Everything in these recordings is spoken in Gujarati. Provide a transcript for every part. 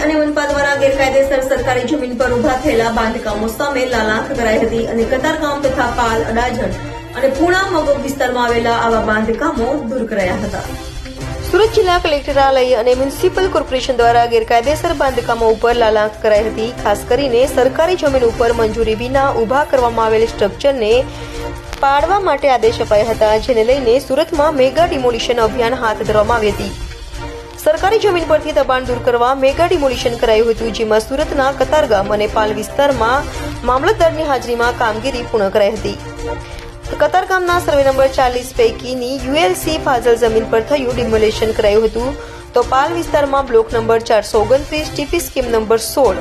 અને મનપા દ્વારા ગેરકાયદેસર સરકારી જમીન પર ઉભા થયેલા બાંધકામો સામે લાલાંખ કરાઈ હતી અને કતારગામ તથા પાલ, અડાજણ અને પૂણા મગોબ વિસ્તારમાં આવેલા આવા બાંધકામો દૂર કરાયા હતા. સુરત જિલ્લા કલેક્ટરાલય અને મ્યુનિસિપલ કોર્પોરેશન દ્વારા ગેરકાયદેસર બાંધકામો ઉપર લાલાંખ કરાઈ હતી. ખાસ કરીને સરકારી જમીન ઉપર મંજૂરી વિના ઉભા કરવામાં આવેલ સ્ટ્રક્ચરને પાડવા માટે આદેશ અપાયા હતા, જેને લઈને સુરતમાં મેગા ડિમોલિશન અભિયાન હાથ ધરવામાં આવી હતી. સરકારી જમીન પરથી દબાણ દૂર કરવા મેગા ડિમોલિશન કરાયું હતું, જેમાં સુરતના કતારગામ અને પાલ વિસ્તારમાં મામલતદારની હાજરીમાં કામગીરી પૂર્ણ કરાઈ હતી. કતારગામના સર્વે નંબર 40 પૈકીની યુએલસી ફાઝલ જમીન પર થયું ડિમોલિશન કરાયું હતું, તો પાલ વિસ્તારમાં block number 429 TP scheme number 16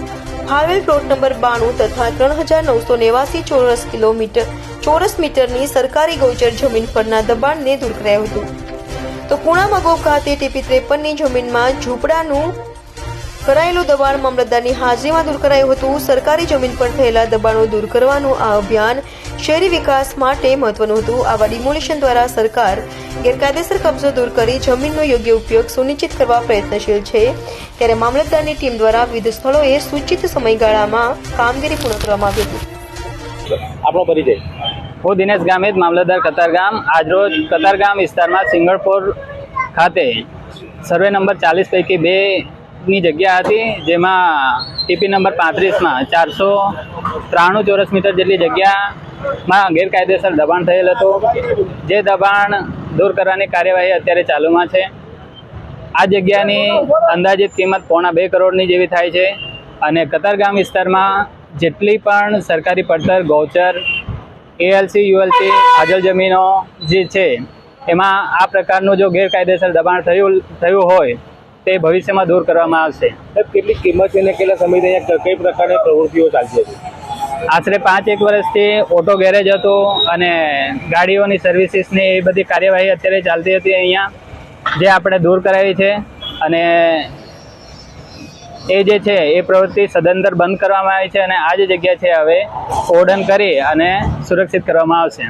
ફાળવેલ પ્લોટ નંબર 92 તથા 3989 ચોરસ મીટરની સરકારી ગૌચર જમીન પરના દબાણને દૂર કરાયું હતું. તો પૂણા મગોબ ખાતે ટીપી 53ની જમીનમાં ઝૂંપડાનું કરાયેલું દબાણ મામલતદારની હાજરીમાં દૂર કરાયું હતું. સરકારી જમીન પર થયેલા દબાણો દૂર કરવાનું આ અભિયાન શહેરી વિકાસ માટે મહત્વનું હતું. આવા ડિમોલિશન દ્વારા સરકાર ગેરકાયદેસર કબજો દૂર કરી જમીનનો યોગ્ય ઉપયોગ સુનિશ્ચિત કરવા પ્રયત્નશીલ છે, ત્યારે મામલતદારની ટીમ દ્વારા વિવિધ સ્થળોએ સૂચિત સમયગાળામાં કામગીરી પૂર્ણ કરવામાં આવી હતી. આપણો પરિચય. હું દિનેશ ગામિત, મામલતદાર કતારગામ. આજરોજ કતારગામ વિસ્તારમાં સિંગણપોર ખાતે સર્વે નંબર 40 પૈકી 2ની જગ્યા હતી, જેમાં ટીપી નંબર 35માં 493 ચોરસ મીટર જેટલી જગ્યામાં ગેરકાયદેસર દબાણ થયેલ હતું. જે દબાણ દૂર કરવાની કાર્યવાહી અત્યારે ચાલુમાં છે. આ જગ્યાની અંદાજિત કિંમત 1.25 કરોડની જેવી થાય છે અને કતારગામ વિસ્તારમાં જેટલી પણ સરકારી પડતર, ગૌચર, એએલસી, યુએલસી, ફાજલ જમીનો જે છે એમાં આ પ્રકારનું જો ગેરકાયદેસર દબાણ થયું હોય તે ભવિષ્યમાં દૂર કરવામાં આવશે. કેટલી કિંમત અને કેટલા સમયથી અહીંયા કઈ પ્રકારની પ્રવૃત્તિઓ ચાલતી હતી? આશરે 5-1 વર્ષથી ઓટો ગેરેજ હતું અને ગાડીઓની સર્વિસીસની એ બધી કાર્યવાહી અત્યારે ચાલતી હતી અહીંયા, જે આપણે દૂર કરાવી છે અને એ જે છે એ પ્રવૃત્તિ સદંતર બંધ કરવામાં આવી છે અને આ જે જગ્યા છે હવે કોર્ડન કરી અને સુરક્ષિત કરવામાં આવશે.